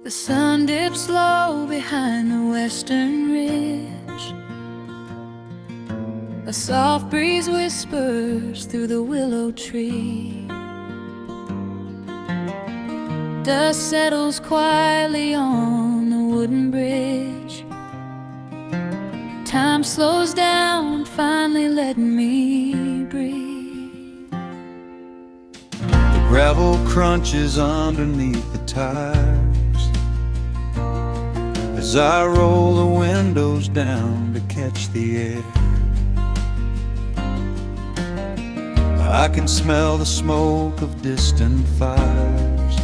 The sun dips low behind the western ridge. A soft breeze whispers through the willow tree. Dust settles quietly on the wooden bridge. Time slows down, finally letting me breathe. The gravel crunches underneath the tires as I roll the windows down to catch the air. I can smell the smoke of distant fires,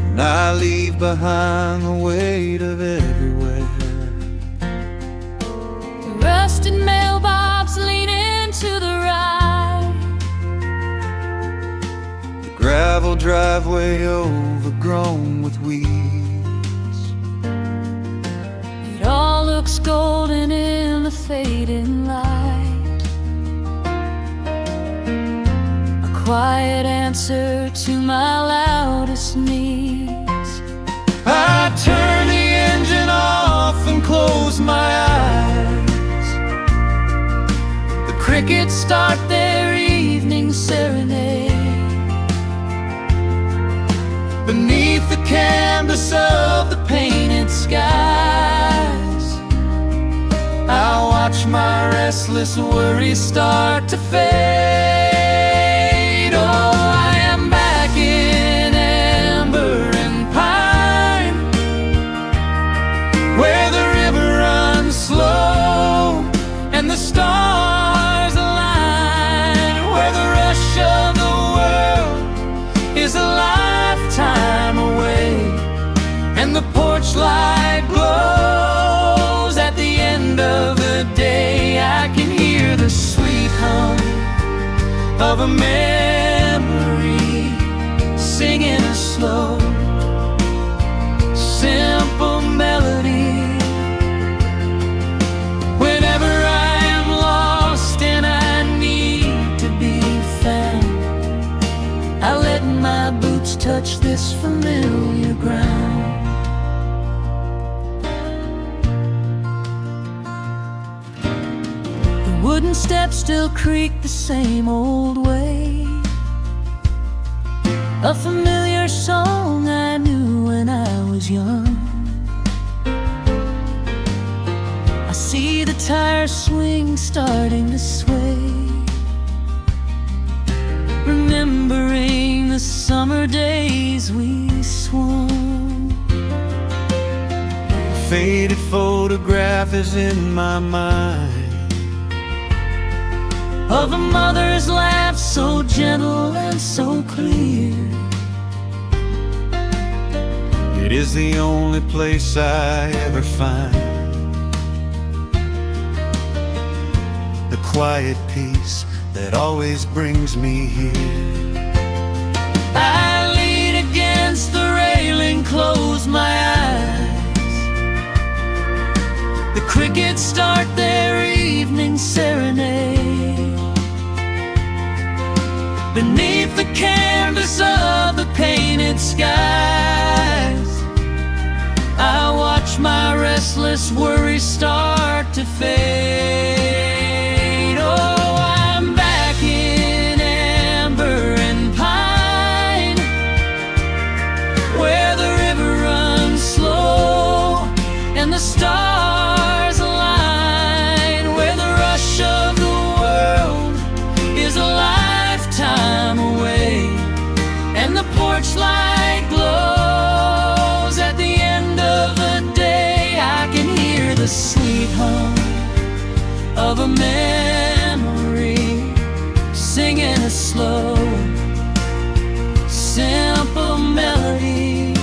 and I leave behind the weight of everywhere. The rusted mailbox leaning to the right. The gravel driveway overgrown with weeds. It all looks golden in the fading light. A quiet answer to my loudest needs. I turn the engine off and close my eyes. The crickets start their evening serenade. Beneath the canvas of the painted skies, I watch my restless worries start to fade. Oh, I am back in amber and pine, where the river runs slow and the stars align, where the rush of the world is a lifetime away, and the porch light glows at the end of the day. I can hear the sweet hum of a memory singing a slow, simple melody. Whenever I am lost and I need to be found, I let my boots touch this familiar ground. The wooden steps still creak the same old way. A familiar song I knew when I was young. I see the tire swing starting to sway, remembering the summer days we swung. A faded photograph is in my mind of a mother's laugh so gentle and so clear. It is the only place I ever find the quiet peace that always brings me here. I lean against the railing, close my eyes. The crickets start their evening serenade. Beneath the canvas of the painted skies, I watch my restless worries start to fade. Oh, I'm back in amber and pine, where the river runs slow and the stars align, where the rush of the world is a lifetime away, and the porch light glows at the end of the day. I can hear the sweet hum of a memory singing a slow, simple melody.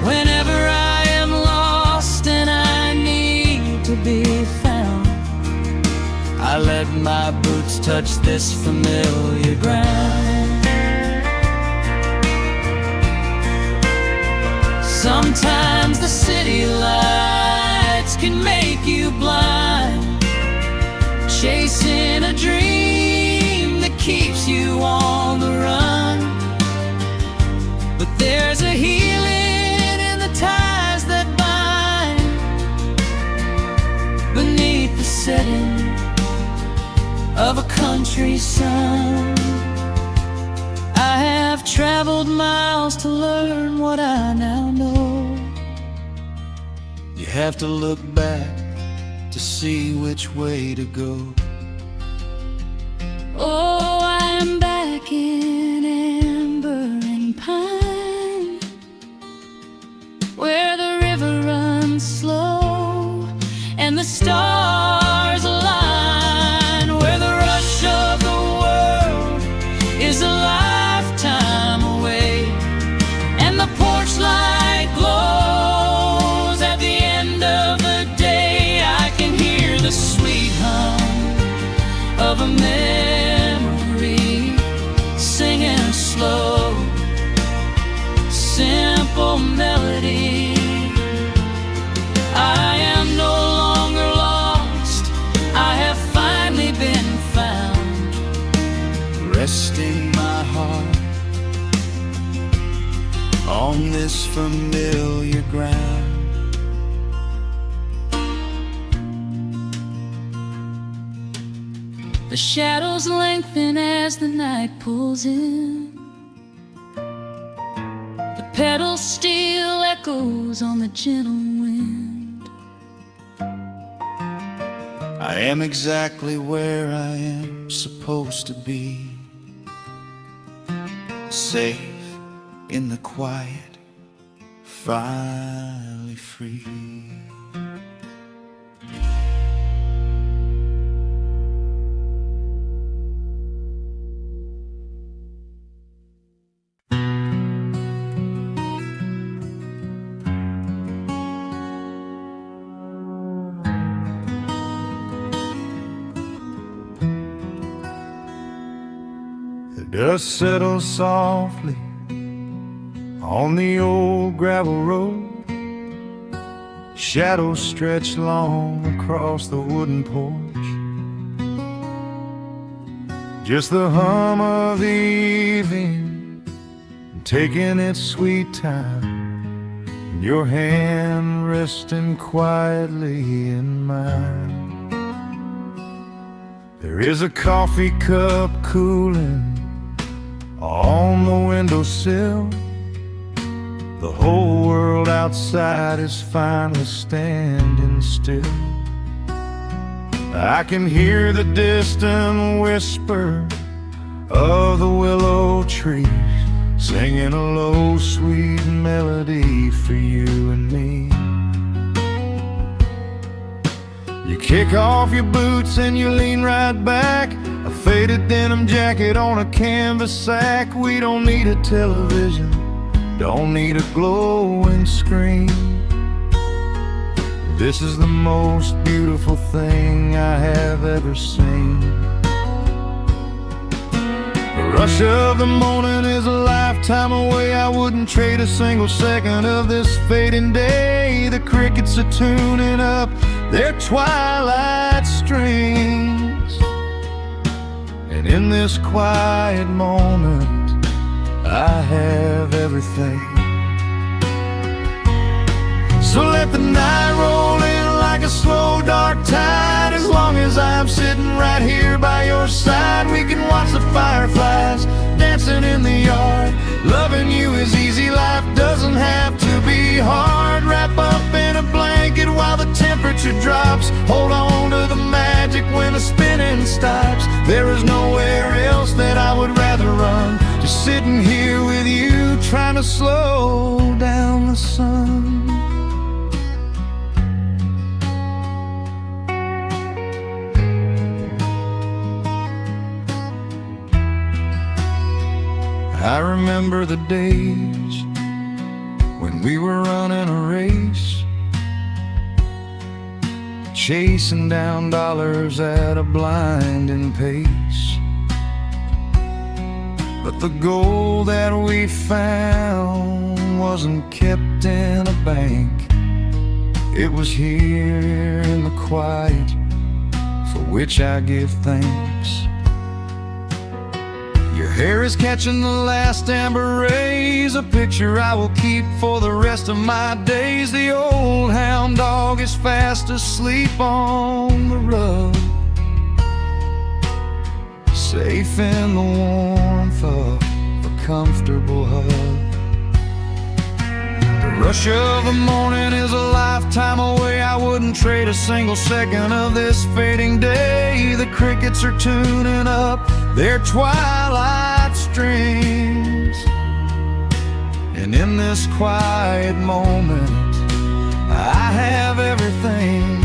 Whenever I am lost and I need to be found, I let my boots touch this familiar ground. Sometimes the city lights can make you blind, chasing a dream that keeps you on the run. There's a healing in the ties that bind beneath the setting of a country sun. I have traveled miles to learn what I now know. You have to look back to see which way to go. Oh, I am back in amber and pine, where the river runs slow and the stars align, where the rush of the world is a lifetime away, and the porch light glows at the end of the day. I can hear the sweet hum of a memory singing a slow, simple melody. I am no longer lost, I have finally been found, Resting my heart on this familiar ground. The shadows lengthen as the night pulls in. The pedal steel echoes on the gentle wind. I am exactly where I am supposed to be, safe in the quiet, finally free. The dust settles softly on the old gravel road. Shadows stretch long across the wooden porch. Just the hum of the evening taking its sweet time, and your hand resting quietly in mine. There is a coffee cup cooling on the windowsill. The whole world outside is finally standing still. I can hear the distant whisper of the willow trees singing a low, sweet melody for you and me. You kick off your boots and you lean right back, a faded denim jacket on a canvas sack. We don't need a television, don't need a glowing screen. This is the most beautiful thing I have ever seen. The rush of the morning is a lifetime away. I wouldn't trade a single second of this fading day. The crickets are tuning up their twilight strings, and in this quiet moment I have everything. So let the night roll in like a slow dark tide. As long as I'm sitting right here by your side, we can watch the fireflies dancing in the yard. Loving you is easy, life doesn't have to be hard. Wrap up in a blanket while the temperature drops. Hold on to the magic when the spinning stops. There is nowhere else that I would rather run, just sitting here with you, trying to slow down the sun. I remember the days when we were running a race, chasing down dollars at a blinding pace. But the gold that we found wasn't kept in a bank. It was here in the quiet, for which I give thanks. Your hair is catching the last amber rays, a picture I will keep for the rest of my days. The old hound dog is fast asleep on the rug, safe in the warmth of a comfortable hug. The rush of the morning is a lifetime away. I wouldn't trade a single second of this fading day. The crickets are tuning up their twilight strings, and in this quiet moment I have everything.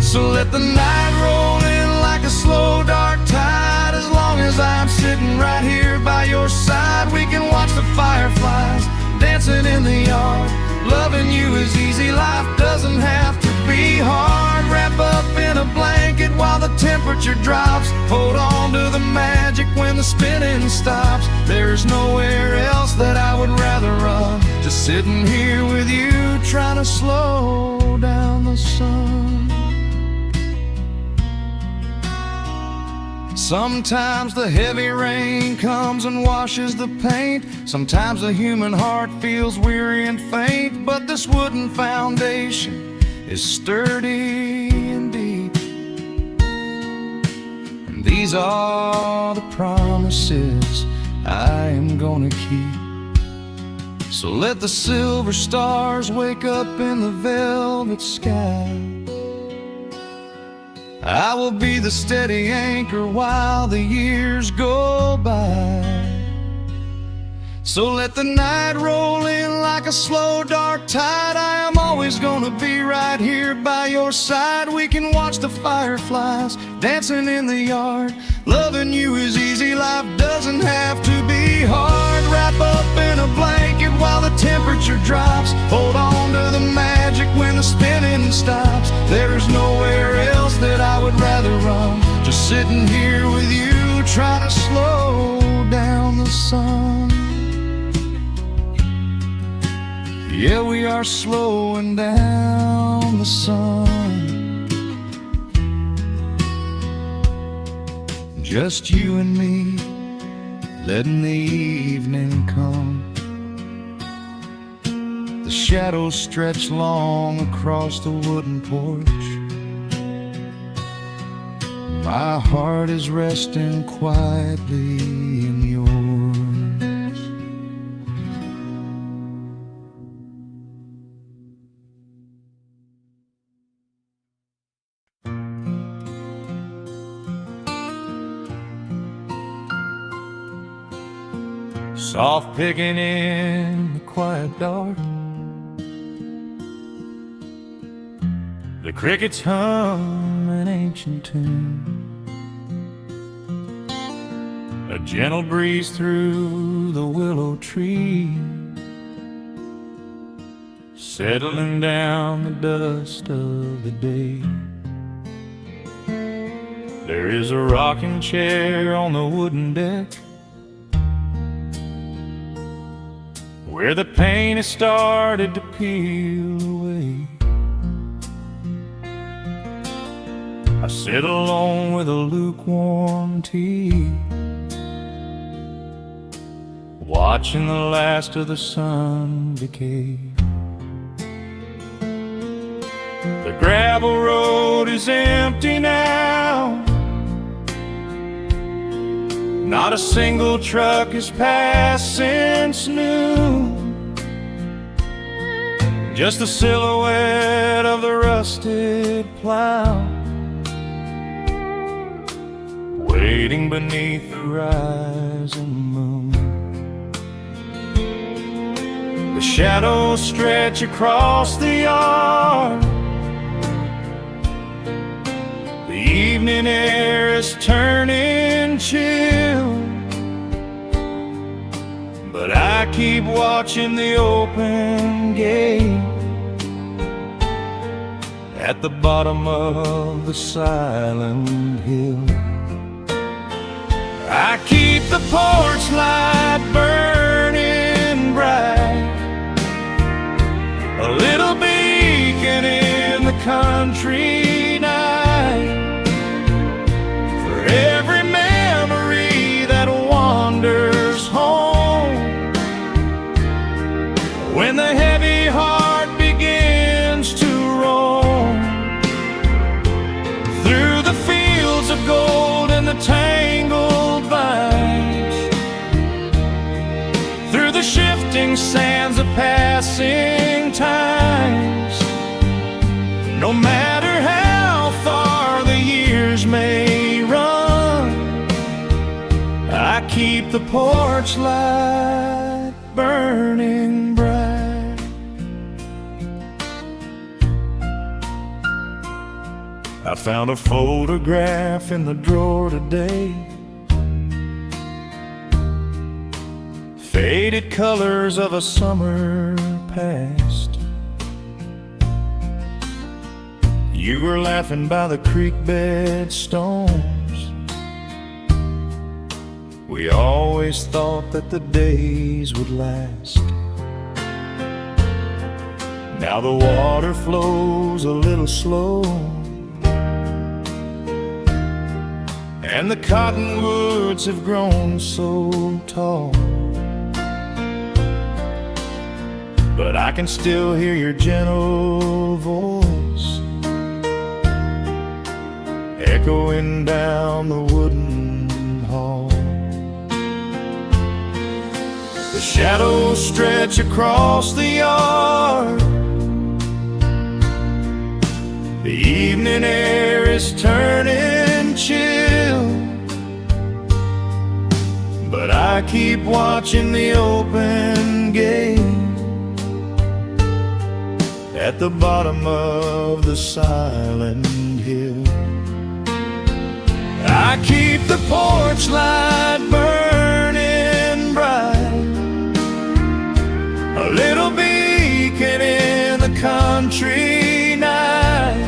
So let the night roll in like a slow dark tide. As long as I'm sitting right here by your side, we can watch the fireflies dancing in the yard. Loving you is easy, life doesn't have to be hard. Wrap up in a blanket while the temperature drops. Hold on to the magic when the spinning stops. There's nowhere else that I would rather run. Just sitting here with you, trying to slow down the sun. Sometimes the heavy rain comes and washes the paint. Sometimes the human heart feels weary and faint. But this wooden foundation is sturdy and deep, and these are the promises I am gonna keep. So let the silver stars wake up in the velvet sky. I will be the steady anchor while the years go by. So let the night roll in like a slow dark tide. I am always gonna be right here by your side. We can watch the fireflies dancing in the yard. Loving you is easy, life doesn't have to be hard. Wrap up in a blanket while the temperature drops. Hold on to the magic when the spinning stops. There's nowhere else that I would rather run. Just sitting here with you, trying to slow down the sun. Yeah, we are slowing down the sun. Just you and me, letting the evening come. The shadows stretch long across the wooden porch. My heart is resting quietly in yours. Soft picking in the quiet dark, the crickets hum an ancient tune. A gentle breeze through the willow tree, settling down the dust of the day. There is a rocking chair on the wooden deck, where the paint has started to peel away. I sit alone with a lukewarm tea, watching the last of the sun decay. The gravel road is empty now, not a single truck has passed since noon. Just the silhouette of the rusted plow, waiting beneath the rising moon. The shadows stretch across the yard, the evening air is turning chill, but I keep watching the open gate at the bottom of the silent hill. I keep the porch light burning bright, a little beacon in the country night, for every memory that wanders the tangled vines, through the shifting sands of passing times. No matter how far the years may run, I keep the porch light burning bright. I found a photograph in the drawer today, faded colors of a summer past. You were laughing by the creek bed stones. We always thought that the days would last. Now the water flows a little slow, and the cottonwoods have grown so tall. But I can still hear your gentle voice echoing down the wooden hall. The shadows stretch across the yard. The evening air is turning chill, but I keep watching the open gate at the bottom of the silent hill. I keep the porch light burning bright, a little beacon in the country night,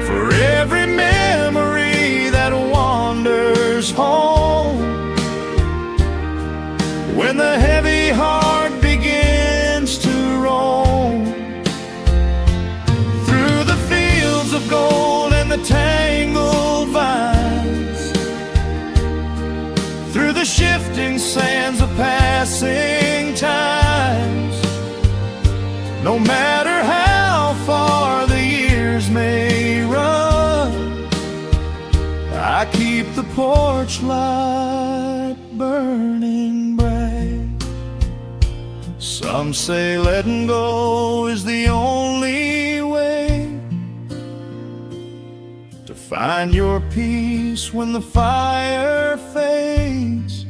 for every memory that wanders home. When the heavy heart begins to roam through the fields of gold and the tangled vines, through the shifting sands of passing times, no matter how far the years may run, I keep the porch light burning bright. Some say letting go is the only way to find your peace when the fire fades,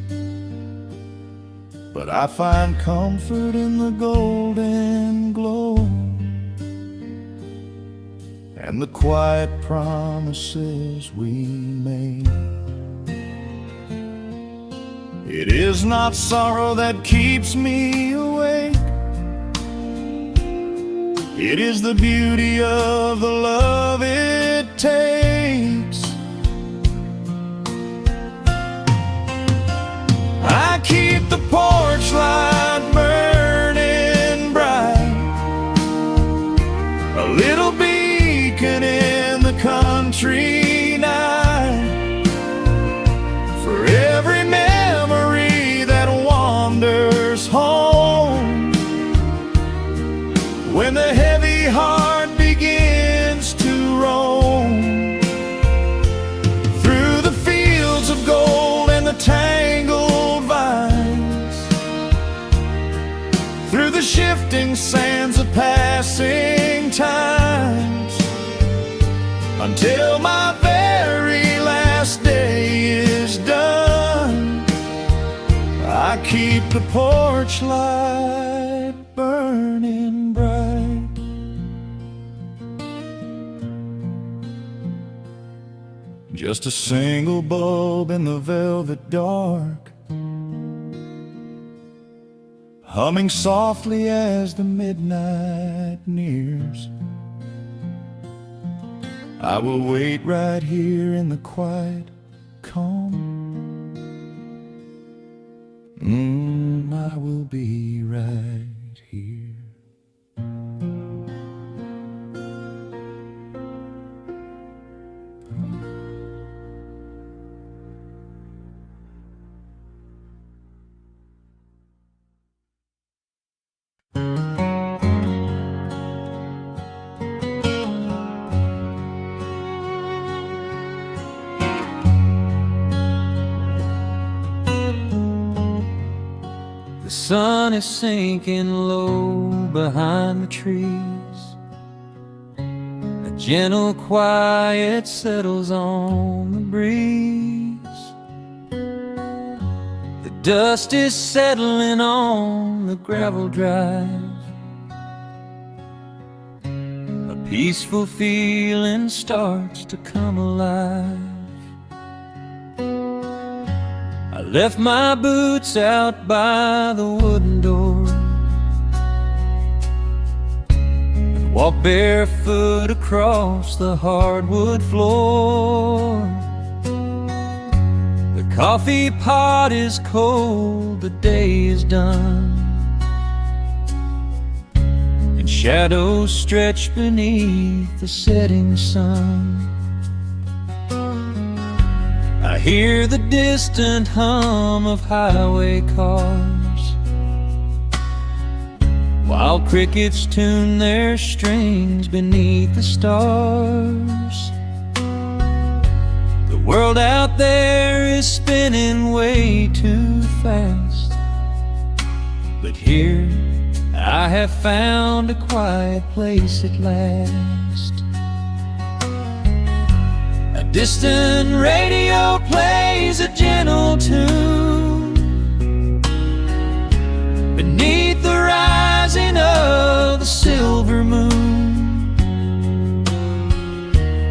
but I find comfort in the golden glow and the quiet promises we made. It is not sorrow that keeps me awake, it is the beauty of the love it takes. I keep the porch light burning bright, a little beacon in the country night, for every memory that wanders home. When the heavy heart begins to roam through the fields of gold and the tangled vines, through the shifting sands of passing times, until my very last day is done, I keep the porch light burning bright. Just a single bulb in the velvet dark, humming softly as the midnight nears. I will wait right here in the quiet calm. I will be right here. sun is sinking low behind the trees. A gentle quiet settles on the breeze. The dust is settling on the gravel drive. A peaceful feeling starts to come alive. I left my boots out by the wooden door and walked barefoot across the hardwood floor. The coffee pot is cold, the day is done, and shadows stretch beneath the setting sun. I hear the distant hum of highway cars, while crickets tune their strings beneath the stars. The world out there is spinning way too fast, but here I have found a quiet place at last. A distant radio plays a gentle tune beneath the rising of the silver moon.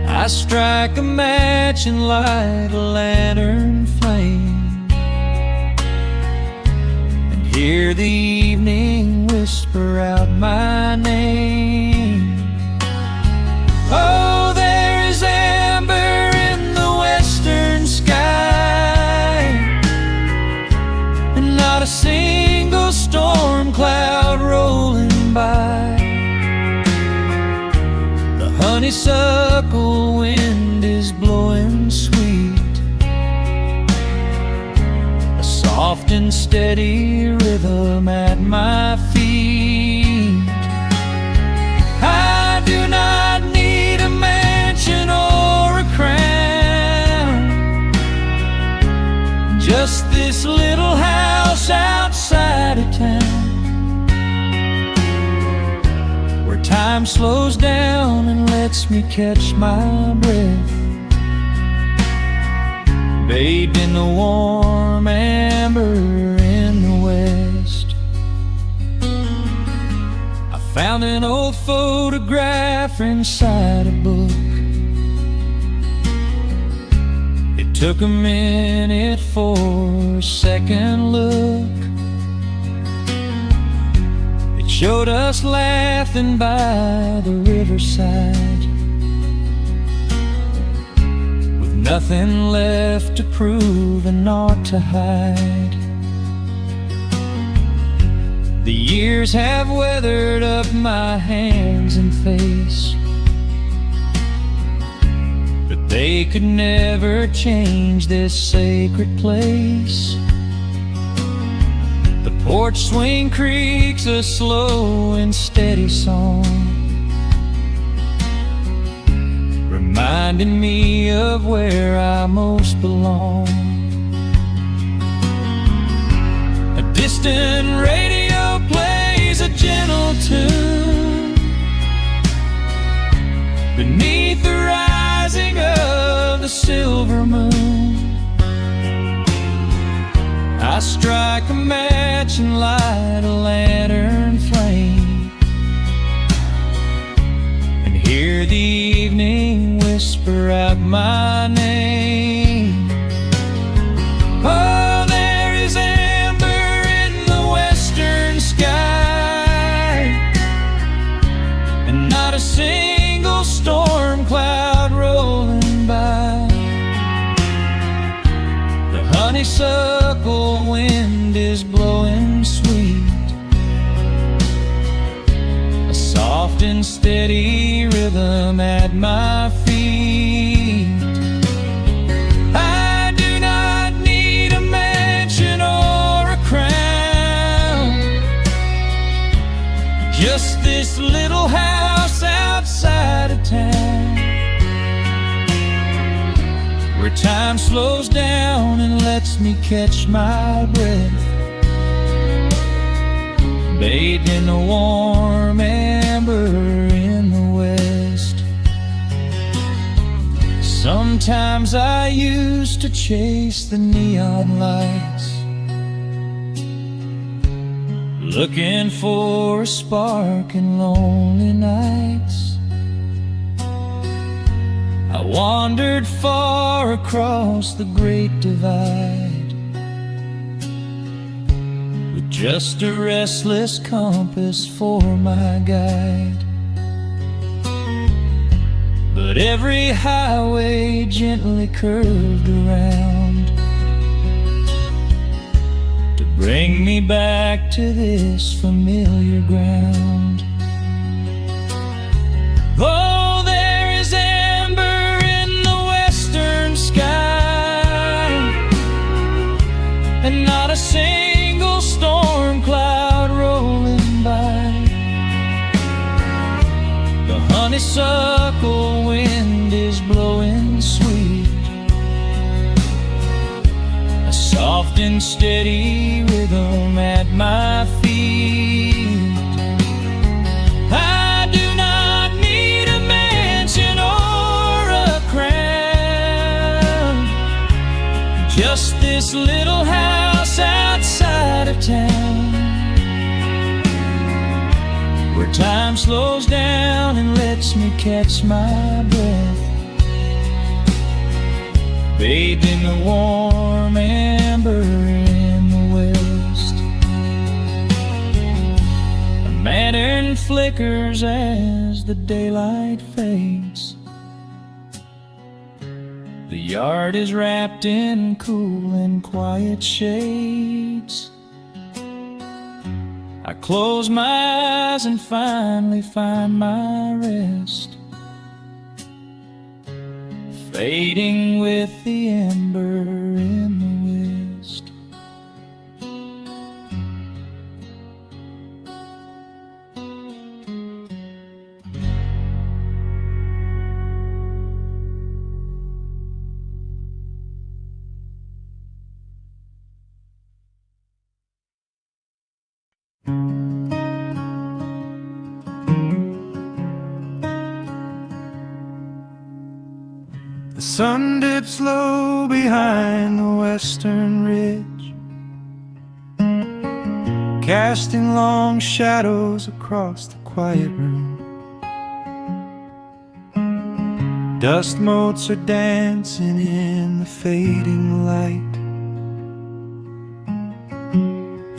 I strike a match and light a lantern flame, and hear the evening whisper out my name. Oh, there is amber in the western sky, and not a single storm cloud rolling by. The honeysuckle wind is blowing sweet, a soft and steady rhythm at my feet. I do not need a mansion or a crown, just this little house outside of town, where time slows down and lets me catch my breath, bathed in the warm amber in the west. I found an old photograph inside a book. It took a minute for a second look. It showed us laughing by the riverside, with nothing left to prove and naught to hide. The years have weathered up my hands and face, but they could never change this sacred place. The porch swing creaks a slow and steady song, reminding me of where I most belong. A distant radio plays a gentle tune beneath the rising of the silver moon. I strike a match and light a lantern flame, and hear the evening whisper out my name. Oh, there is amber in the western sky, and not a single storm cloud rolling by. The honeysuckle wind is blowing sweet, a soft and steady rhythm at my feet. I do not need a mansion or a crown, just this little house outside of town, where time slows down and lets me catch my breath, bathed in the warm amber in the west. Sometimes I used to chase the neon lights, looking for a spark in lonely nights. I wandered far across the great divide, with just a restless compass for my guide. But every highway gently curved around to bring me back to this familiar ground. Oh, there is amber in the western sky, and not a single storm cloud rolling by. The honeysuckle wind is blowing sweet, a soft and steady rhythm at my feet. I do not need a mansion or a crown, just this little house outside of town, where time slows down and lets me catch my breath, bathed in the warm amber in the west. A lantern flickers as the daylight fades. The yard is wrapped in cool and quiet shades. I close my eyes and finally find my rest, fading with the ember in the west. The sun dips low behind the western ridge, casting long shadows across the quiet room. Dust motes are dancing in the fading light.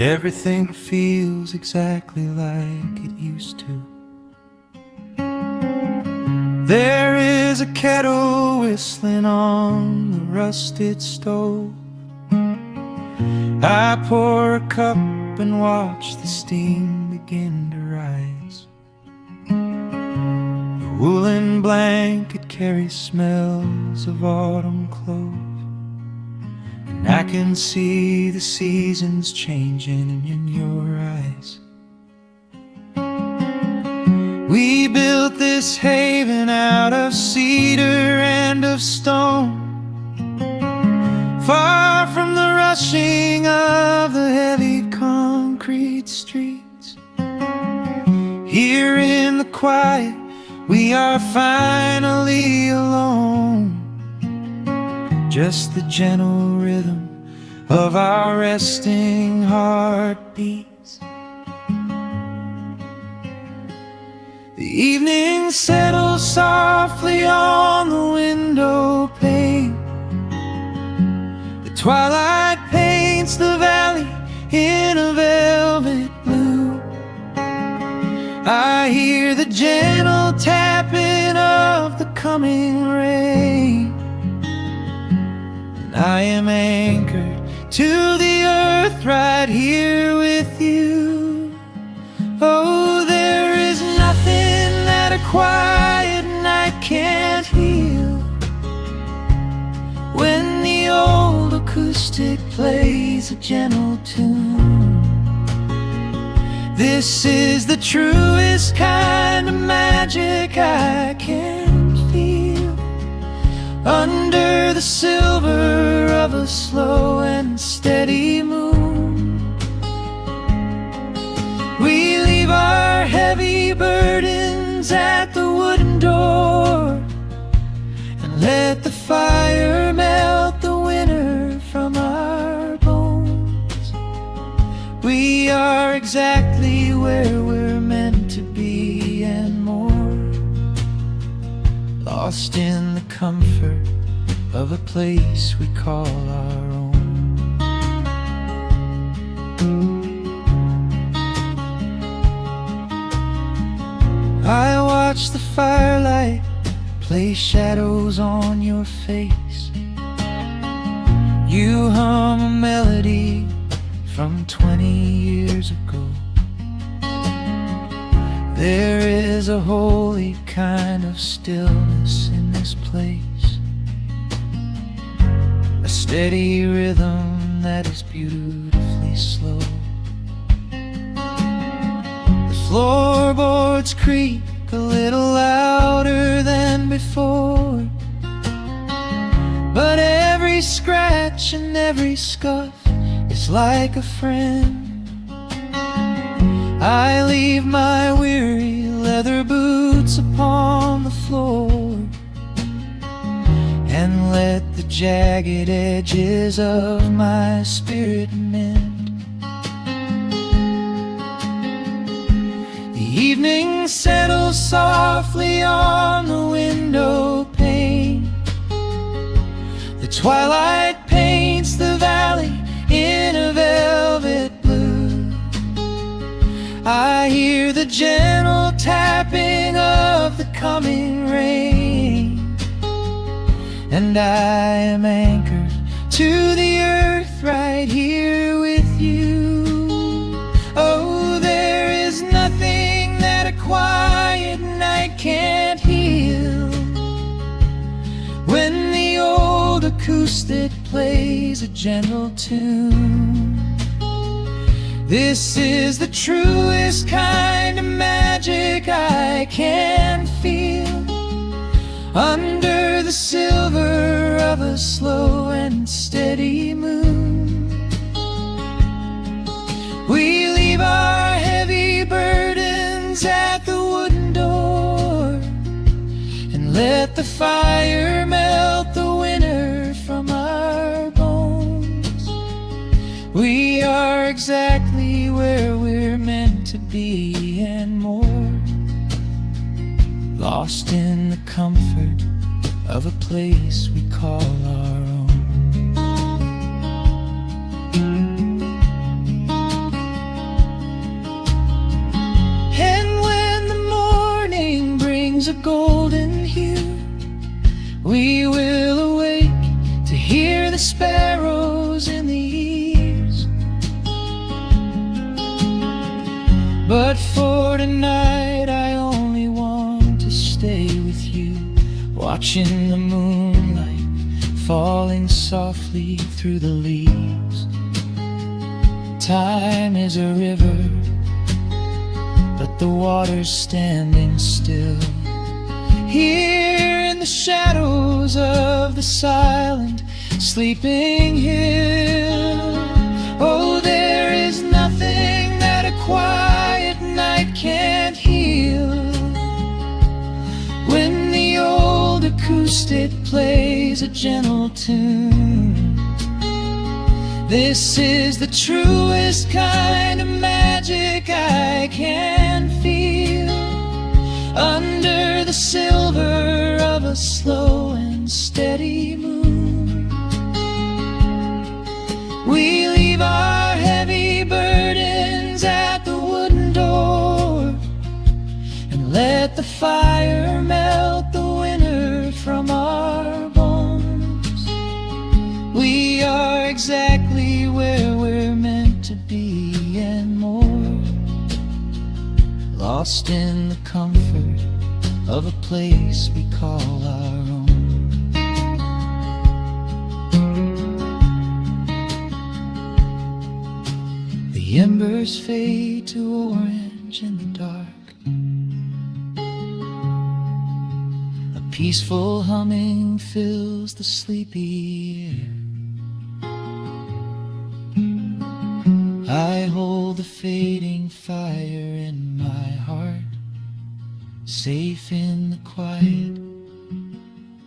Everything feels exactly like it used to. There is a kettle whistling on the rusted stove. I pour a cup and watch the steam begin to rise. The woolen blanket carries smells of autumn clove, and I can see the seasons changing in your eyes. We built this haven out of cedar and of stone, far from the rushing of the heavy concrete streets. Here in the quiet, we are finally alone, just the gentle rhythm of our resting heartbeats. The evening settles softly on the window pane. The twilight paints the valley in a velvet blue. I hear the gentle tapping of the coming rain, and I am anchored to the earth right here with you. Oh, there is nothing that a quiet night can't heal, when the old acoustic plays a gentle tune. This is the truest kind of magic I can feel, under the silver of a slow and steady moon. We in the comfort of a place we call our own. I watch the firelight play shadows on your face. You hum a melody from 20 years ago. There is a holy kind of stillness in this place, a steady rhythm that is beautifully slow. The floorboards creak a little louder than before, but every scratch and every scuff is like a friend. I leave my weary leather boots upon the floor and let the jagged edges of my spirit mend. The evening settles softly on the window pane. The twilight paints the valley in a velvet blue. I hear the gentle tapping of the coming rain, and I am anchored to the earth right here with you. Oh, there is nothing that a quiet night can't heal. When the old acoustic plays a gentle tune, this is the truest kind of magic I can feel. Under the silver of a slow and steady moon, we leave our heavy burdens at the wooden door and let the fire melt the winter from our bones. We are exactly where we're meant to be and more, lost in the comfort of a place we call our own. And when the morning brings a golden hue, we will awake to hear the sparrows in the eaves. But for tonight I only want to stay with you, watching the moonlight falling softly through the leaves. Time is a river, but the water's standing still. Here in the shadows of the silent sleeping hill, oh, there is nothing that a quiet night can't heal. When the old acoustic plays a gentle tune, this is the truest kind of magic I can feel. Under the silver of a slow and steady moon, we leave our heavy burdens at the wooden door and let the fire melt the winter from our bones. We are exactly where we're meant to be and more, lost in the comfort of a place we call our own. The embers fade to orange in the dark. A peaceful humming fills the sleepy air. I hold the fading fire in my heart, safe in the quiet,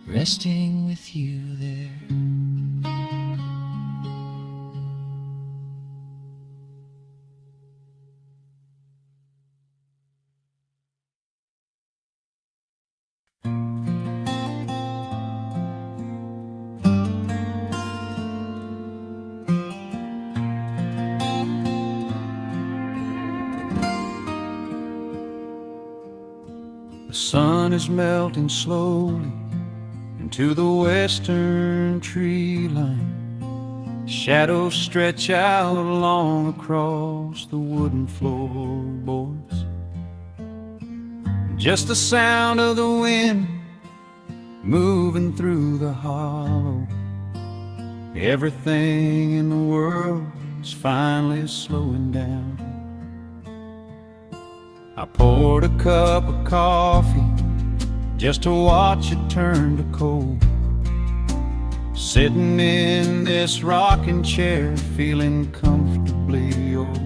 resting with you there. sun is melting slowly into the western tree line. Shadows stretch out long across the wooden floorboards. Just the sound of the wind moving through the hollow. Everything in the world is finally slowing down. I poured a cup of coffee just to watch it turn to cold. Sitting in this rocking chair, feeling comfortably old.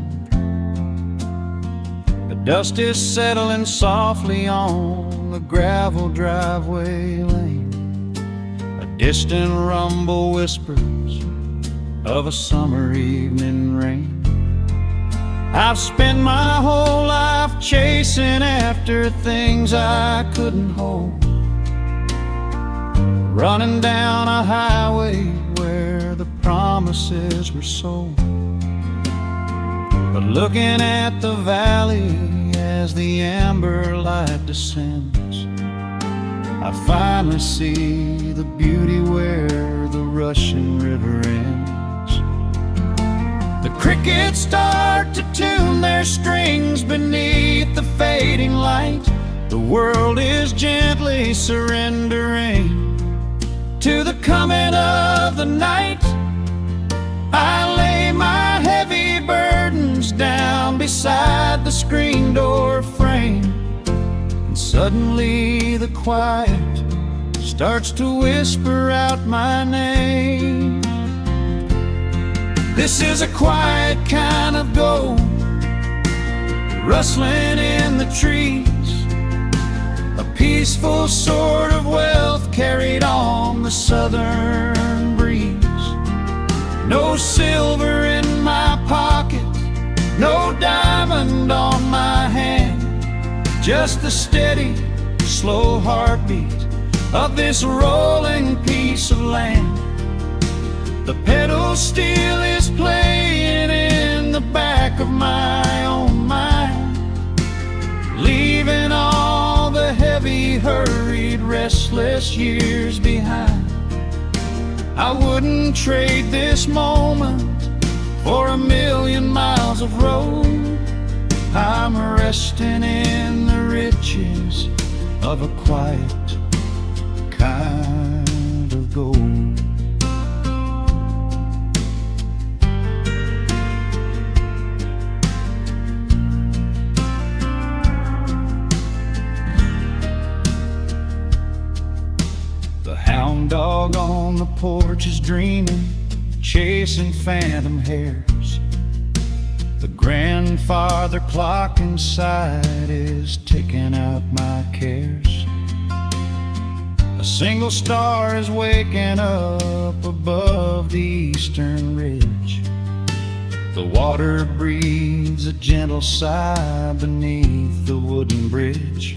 The dust is settling softly on the gravel driveway lane. A distant rumble whispers of a summer evening rain. I've spent my whole life chasing after things I couldn't hold, running down a highway where the promises were sold. But looking at the valley as the amber light descends, I finally see the beauty where the rushing river ends. The crickets start to tune their strings beneath the fading light. The world is gently surrendering to the coming of the night. I lay my heavy burdens down beside the screen door frame, and suddenly the quiet starts to whisper out my name. This is a quiet kind of gold, rustling in the trees, a peaceful sort of wealth carried on the southern breeze. No silver in my pocket, no diamond on my hand, just the steady, slow heartbeat of this rolling piece of land. The pedal steel is playing in the back of my own mind, leaving all the heavy, hurried, restless years behind. I wouldn't trade this moment for 1,000,000 miles of road. I'm resting in the riches of a quiet kind of gold. Hound dog on the porch is dreaming, chasing phantom hares. The grandfather clock inside is ticking out my cares. A single star is waking up above the eastern ridge. The water breathes a gentle sigh beneath the wooden bridge.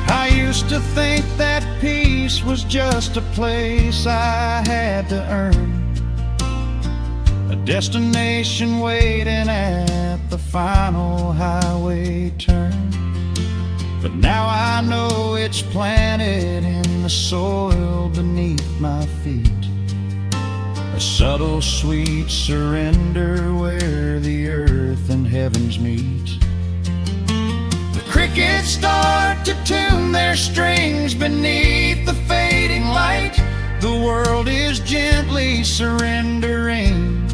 I used to think that peace was just a place I had to earn, a destination waiting at the final highway turn. But now I know it's planted in the soil beneath my feet, a subtle sweet surrender where the earth and heavens meet. Crickets start to tune their strings beneath the fading light. The world is gently surrendering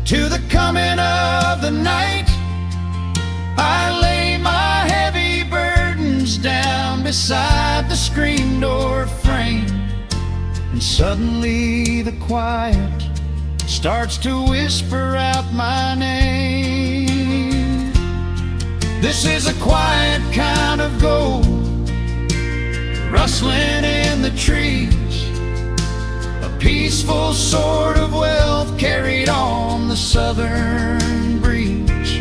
to the coming of the night. I lay my heavy burdens down beside the screen door frame, and suddenly the quiet starts to whisper out my name. This is a quiet kind of gold, rustling in the trees, a peaceful sort of wealth carried on the southern breeze.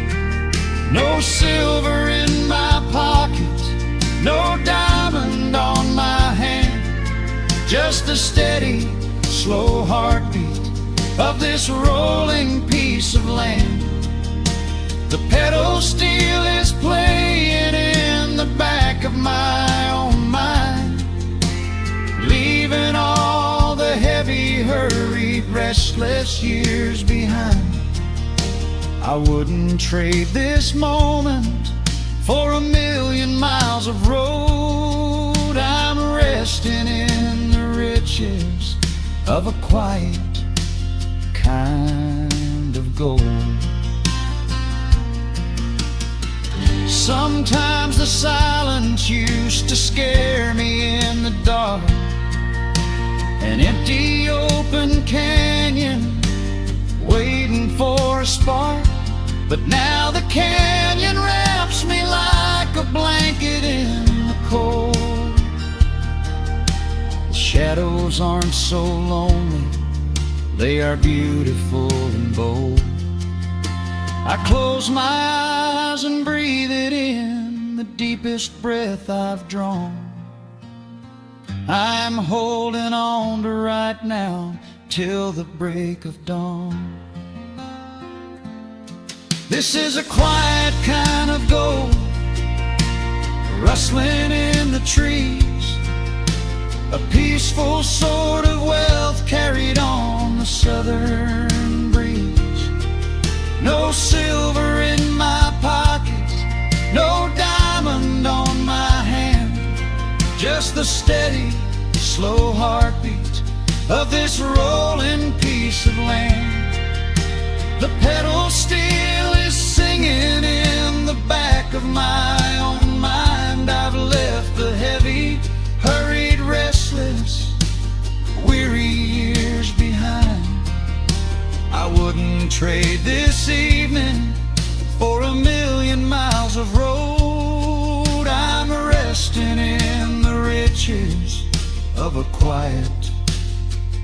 No silver in my pocket, no diamond on my hand, just the steady, slow heartbeat of this rolling piece of land. The pedal steel is playing in the back of my my own mind, leaving all the heavy, hurried, restless years behind. I wouldn't trade this moment for 1,000,000 miles of road. I'm resting in the riches of a quiet kind of gold. Sometimes the silence used to scare me in the dark, an empty open canyon waiting for a spark. But now the canyon wraps me like a blanket in the cold. The shadows aren't so lonely, they are beautiful and bold. I close my eyes and breathe it in, the deepest breath I've drawn. I'm holding on to right now till the break of dawn. This is a quiet kind of gold, rustling in the trees, a peaceful sort of wealth carried on the southern breeze. No silver in my pockets, no diamond on my hand, just the steady, slow heartbeat of this rolling piece of land. The pedal steel is singing in the back of my own mind. I've left the heavy, hurried, restless, weary years behind. I wouldn't trade this evening for 1,000,000 miles of road. I'm resting in the riches of a quiet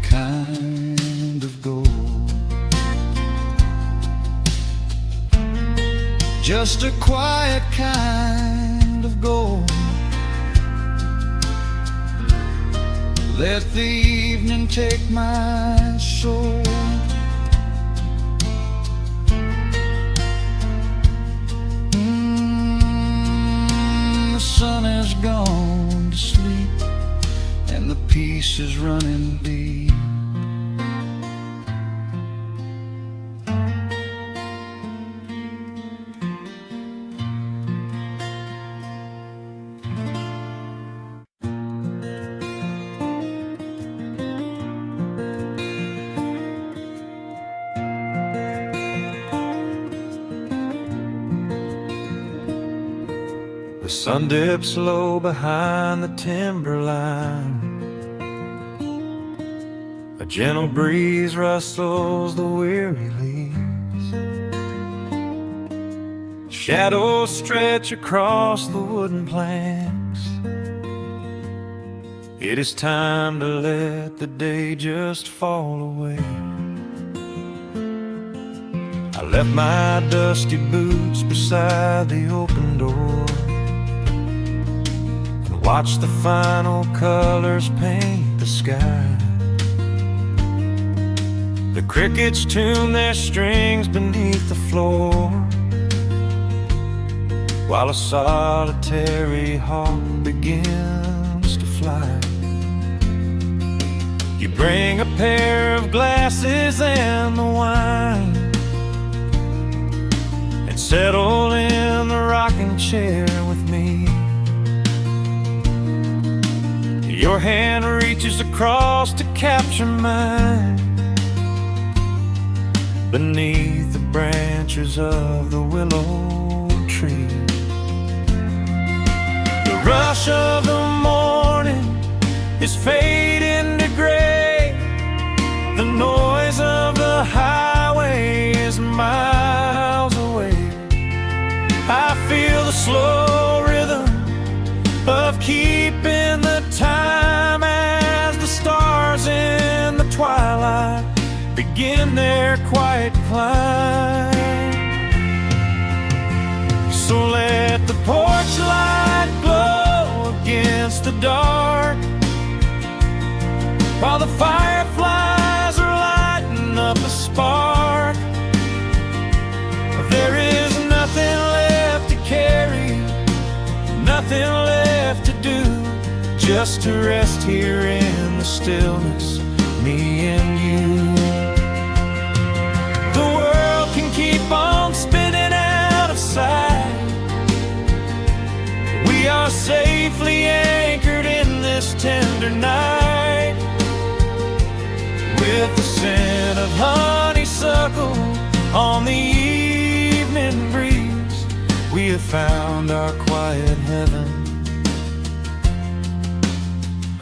kind of gold. Just a quiet kind of gold. Let the evening take my soul. The sun has gone to sleep and the peace is running deep. The sun dips low behind the timberline. A gentle breeze rustles the weary leaves. Shadows stretch across the wooden planks. It is time to let the day just fall away. I left my dusty boots beside the open door, watch the final colors paint the sky. The crickets tune their strings beneath the floor, while a solitary hawk begins to fly. You bring a pair of glasses and the wine, and settle in the rocking chair with me. Your hand reaches across to capture mine, beneath the branches of the willow tree. The rush of the morning is fading to gray. The noise of the highway is miles away. I feel the slow rhythm of keeping the time as the stars in the twilight begin their quiet climb. So let the porch light glow against the dark, while the fireflies are lighting up a spark. There is nothing left to carry, nothing left just to rest here in the stillness, me and you. The world can keep on spinning out of sight. We are safely anchored in this tender night. With the scent of honeysuckle on the evening breeze, we have found our quiet heaven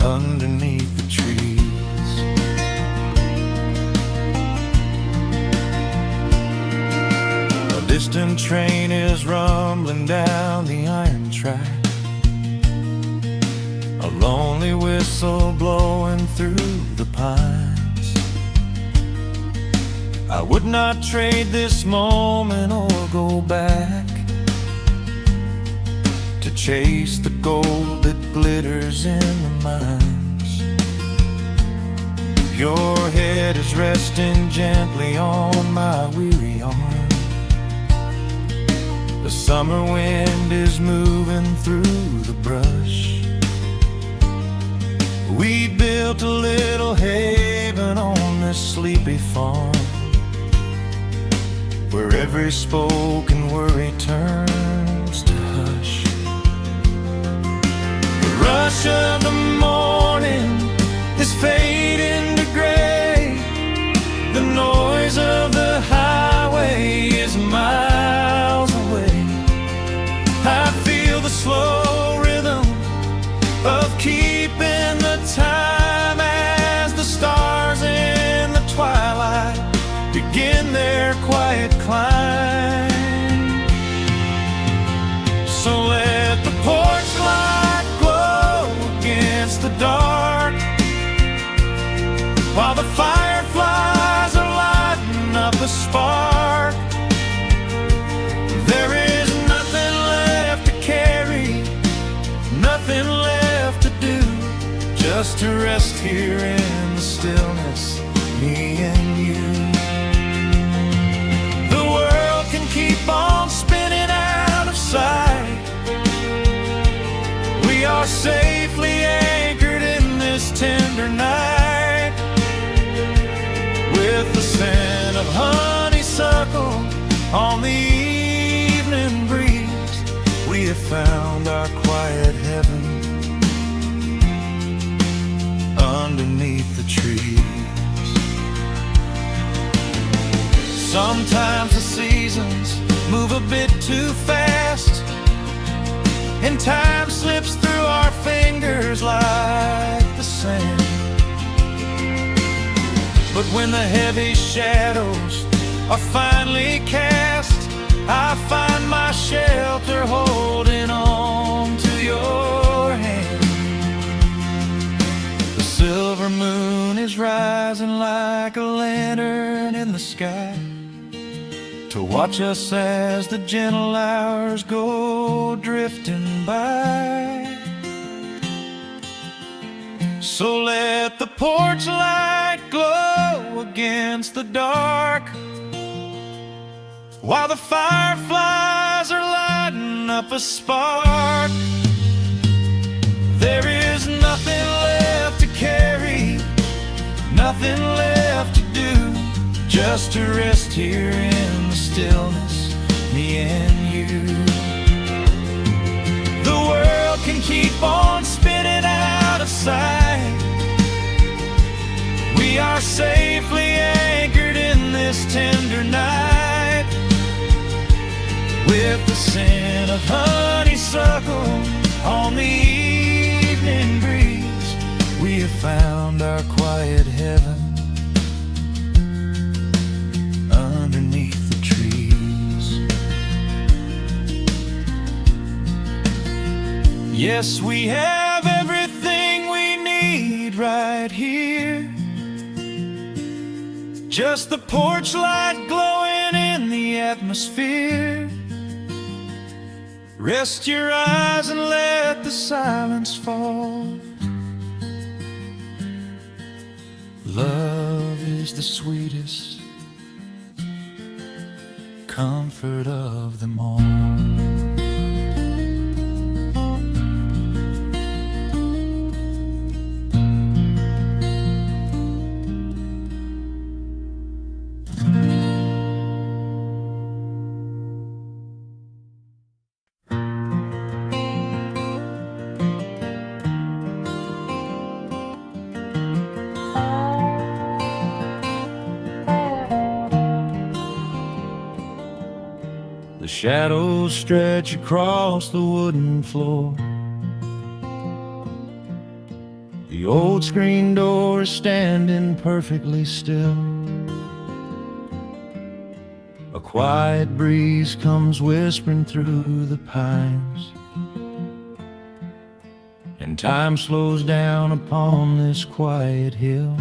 underneath the trees. A distant train is rumbling down the iron track, a lonely whistle blowing through the pines. I would not trade this moment or go back to chase the gold that glitters in the mines. Your head is resting gently on my weary arm. The summer wind is moving through the brush. We built a little haven on this sleepy farm, where every spoken worry turns to hush. The rush of the morning is fading to gray. The noise of the highway is miles away. I feel the slow rhythm of keeping the time as the stars in the twilight begin their quiet climb. So let the porch light glow against the dark, while the fireflies are lighting up a spark. There is nothing left to carry, nothing left to do, just to rest here in the stillness, me and you. Keep on spinning out of sight. We are safely anchored in this tender night. With the scent of honeysuckle on the evening breeze, we have found our quiet heaven underneath the trees. Sometimes the seasons move a bit too fast, and time slips through our fingers like the sand. But when the heavy shadows are finally cast, I find my shelter holding on to your hand. The silver moon is rising like a lantern in the sky, to watch us as the gentle hours go drifting by. So let the porch light glow against the dark, while the fireflies are lighting up a spark. There is nothing left to carry, nothing left to do, just to rest here in the stillness, me and you. The world can keep on spinning out of sight. We are safely anchored in this tender night. With the scent of honeysuckle on the evening breeze, we have found our quiet heaven underneath the trees. Yes, we have everything we need right here. Just the porch light glowing in the atmosphere. Rest your eyes and let the silence fall. Love is the sweetest comfort of them all. shadows stretch across the wooden floor. The old screen door is standing perfectly still. A quiet breeze comes whispering through the pines, and time slows down upon this quiet hill.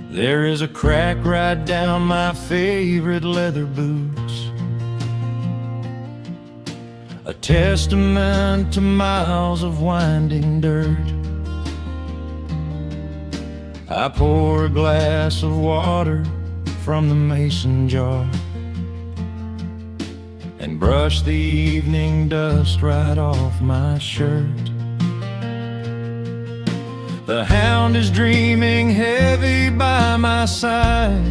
There is a crack right down my favorite leather boots, a testament to miles of winding dirt. I pour a glass of water from the mason jar and brush the evening dust right off my shirt. The hound is dreaming heavy by my side.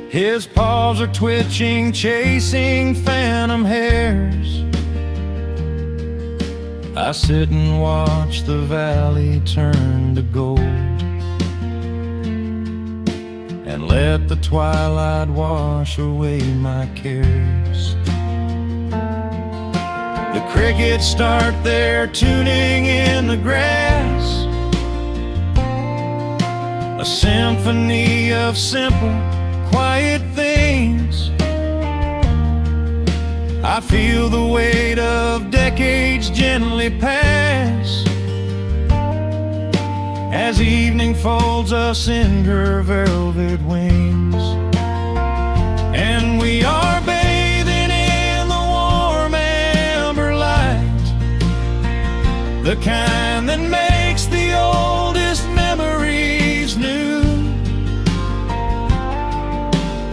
His paws are twitching, chasing phantom hares. I sit and watch the valley turn to gold, and let the twilight wash away my cares. The crickets start their tuning in the grass, a symphony of simple, quiet things. I feel the weight of decades gently pass, as evening folds us in her velvet wings. And we are bathing in the warm amber light, the kind that makes the oldest memories new.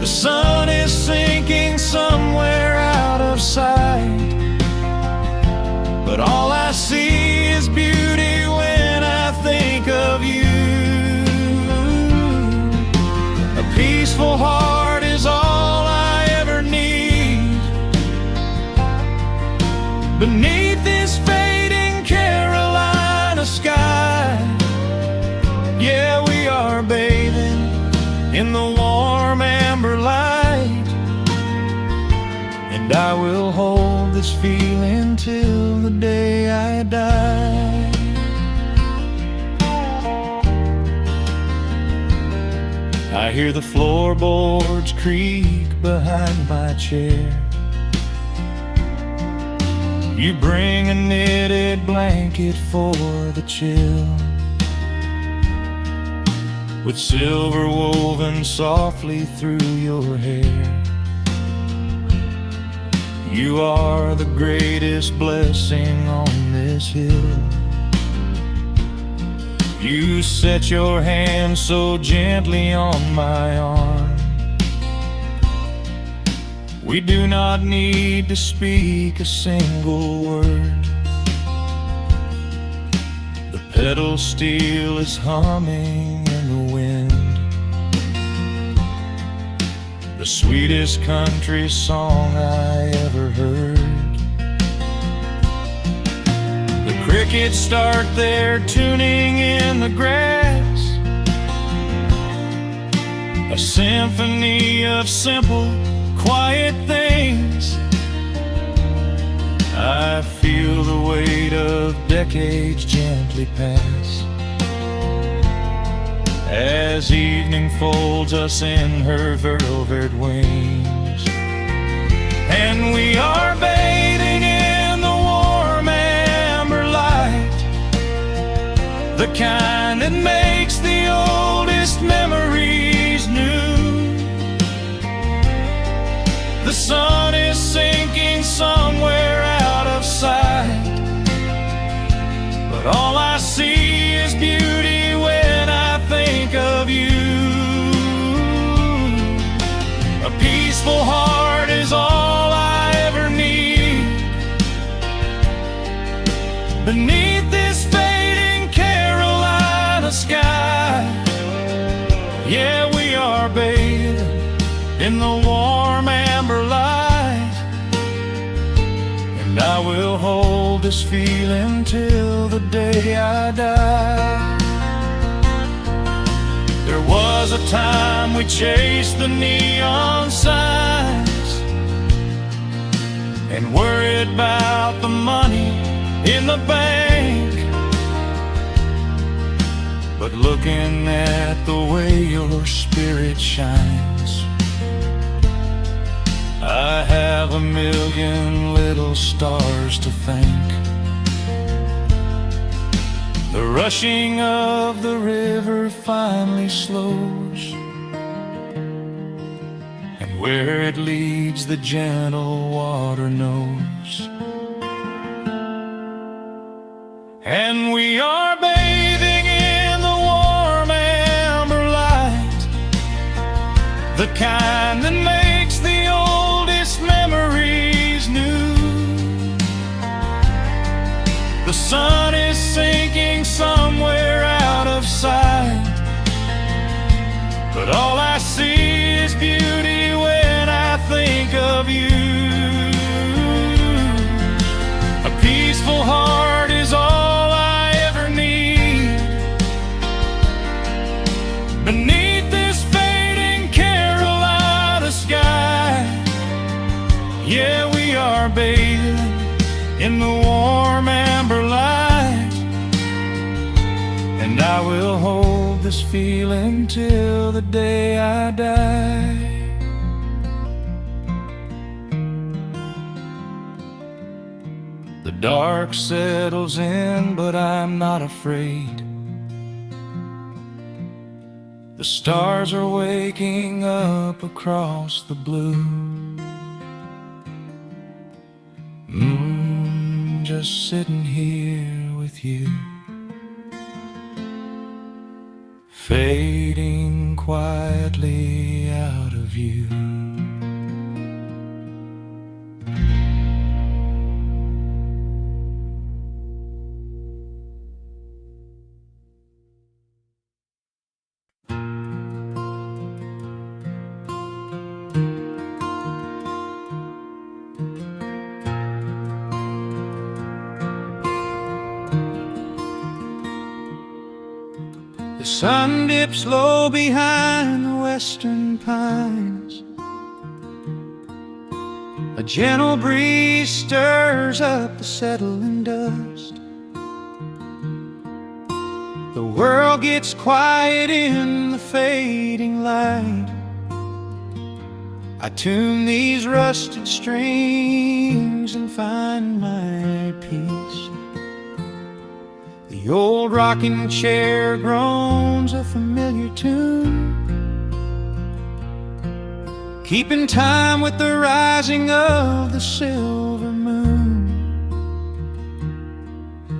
The sun is sinking somewhere out of sight, but all I see is beauty when I think of you. A peaceful heart is all I ever need. Beneath this fading Carolina sky, yeah, we are bathing in the warm amber light. And I will hold this feeling till the day I die. I hear the floorboards creak behind my chair. You bring a knitted blanket for the chill, with silver woven softly through your hair. You are the greatest blessing on this hill. You set your hand so gently on my arm. We do not need to speak a single word. The pedal steel is humming in the wind, the sweetest country song I ever heard. The crickets start their tuning in the grass, a symphony of simple, quiet things. I feel the weight of decades gently pass, as evening folds us in her velvet wings. And we are bathing in the warm amber light, the kind that makes the oldest memories new. The sun is sinking somewhere out of sight, but all I see is beauty when I think of you. A peaceful heart is all I ever need. Beneath this fading Carolina sky, yeah, we are bathing in the warm amber light. And I will hold this feeling till the day I die. There was was a time we chased the neon signs and worried about the money in the bank. But looking at the way your spirit shines, I have a million little stars to thank. The rushing of the river finally slows, and where it leads the gentle water knows. And we are bathing in the warm amber light, the kind that makes the oldest memories new. The sun is sinking somewhere out of sight, but all I see is beauty when I think of you. A peaceful heart is all I ever need. Beneath this fading Carolina sky, yeah, we are bathing in the warm amber light, and I will hold this feeling till the day I die. The dark settles in, but I'm not afraid. The stars are waking up across the blue. Just sitting here with you, fading quietly out of view. The sun dips low behind the western pines. A gentle breeze stirs up the settling dust. The world gets quiet in the fading light. I tune these rusted strings and find my peace. The old rocking chair groans a familiar tune, keeping time with the rising of the silver moon.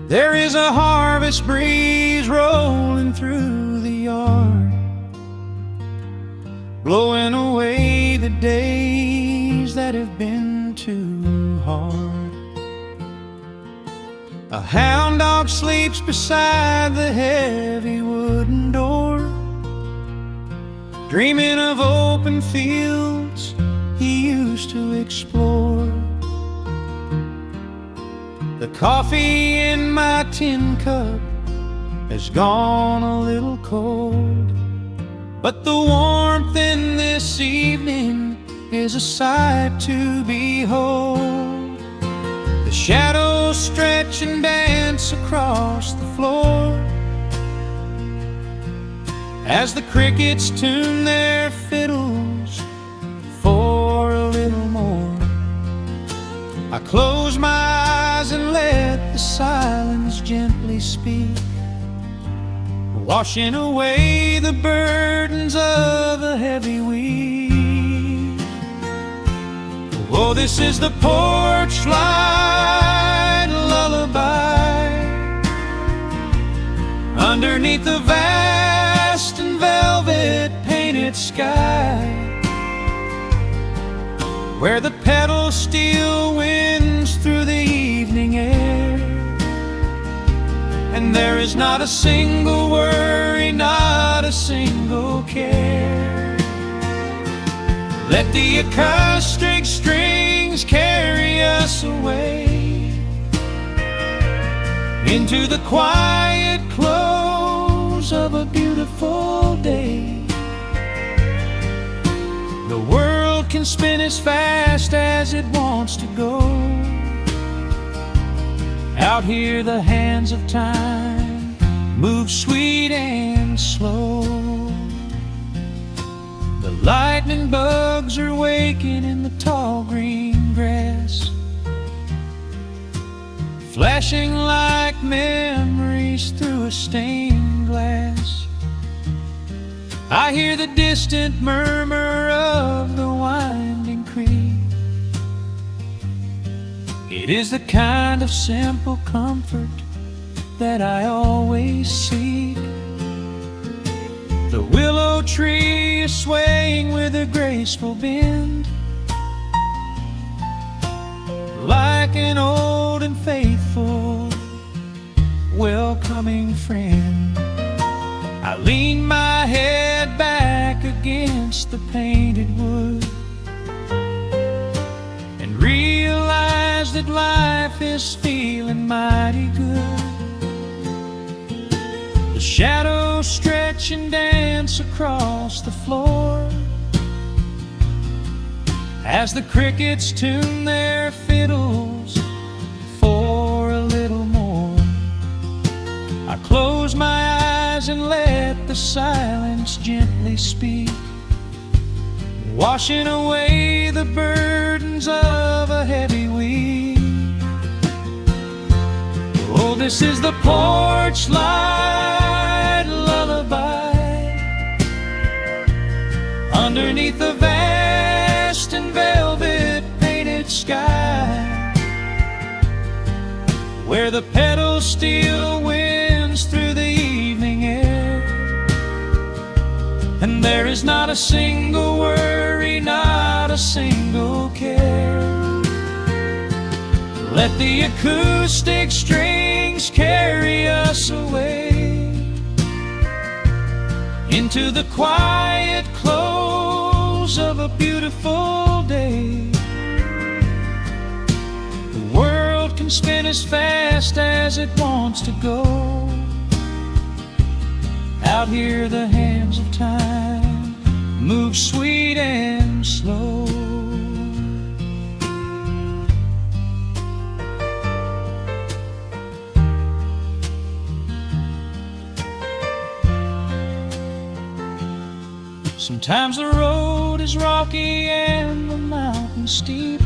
There is a harvest breeze rolling through the yard, blowing away the days that have been too hard. A hound dog sleeps beside the heavy wooden door, dreaming of open fields he used to explore. The coffee in my tin cup has gone a little cold, but the warmth in this evening is a sight to behold. The shadows stretch and dance across the floor as the crickets tune their fiddles for a little more. I close my eyes and let the silence gently speak, washing away the burdens of a heavy week. Oh, this is the porch light lullaby underneath the vast and velvet painted sky, where the pedal steel winds through the evening air, and there is not a single worry, not a single care. Let the acoustic strings carry us away into the quiet close of a beautiful day. can spin as fast as it wants to go. Out here the hands of time move sweet and slow. The lightning bugs are waking in the tall green grass, flashing like memories through a stained glass. I hear the distant murmur of the winding creek. It is the kind of simple comfort that I always seek. The willow tree is swaying with a graceful bend, like an old and faithful welcoming friend. I lean my head back against the painted wood and realize that life is feeling mighty good. The shadows stretch and dance across the floor as the crickets tune their fiddles for a little more. I close my eyes and let the silence gently speak, washing away the burdens of a heavy week. Oh, this is the porch light lullaby underneath the vast and velvet painted sky, where the pedal steel winds through the evening air, and there is not a single worry, not a single care. Let the acoustic strings carry us away into the quiet close of a beautiful day. The world can spin as fast as it wants to go. Out here the hands of time move sweet and slow. Sometimes the road is rocky and the mountain steep.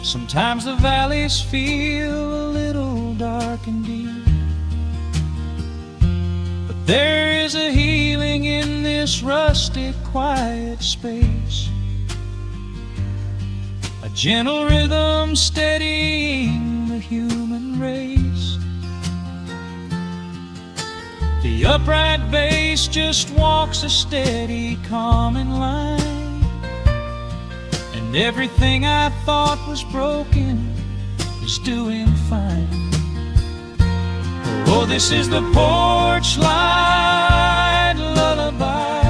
Sometimes the valleys feel a little dark and deep. But there is a healing in this rustic, quiet space, a gentle rhythm steadying the human race. The upright bass just walks a steady, calming line, and everything I thought was broken is doing fine. Oh, this is the porch light lullaby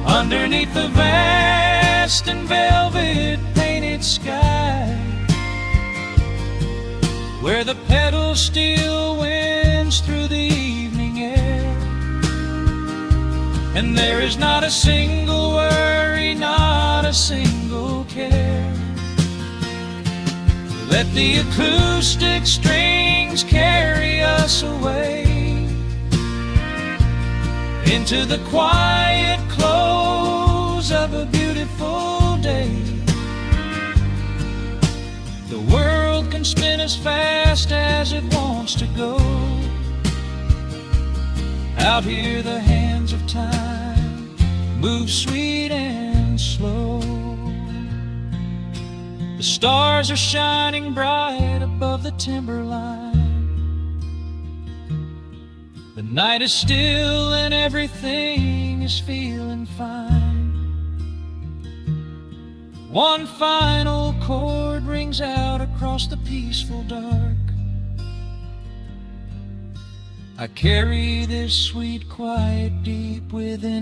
underneath the vast and velvet painted sky, where the pedal steel winds through the evening air, and there is not a single worry, not a single care. Let the acoustic strings carry us away into the quiet close of a beautiful day. The world can spin as fast as it wants to go. Out here the hands of time move sweet and slow. The stars are shining bright above the timberline. The night is still and everything is feeling fine. One final chord rings out across the peaceful dark. I carry this sweet quiet deep within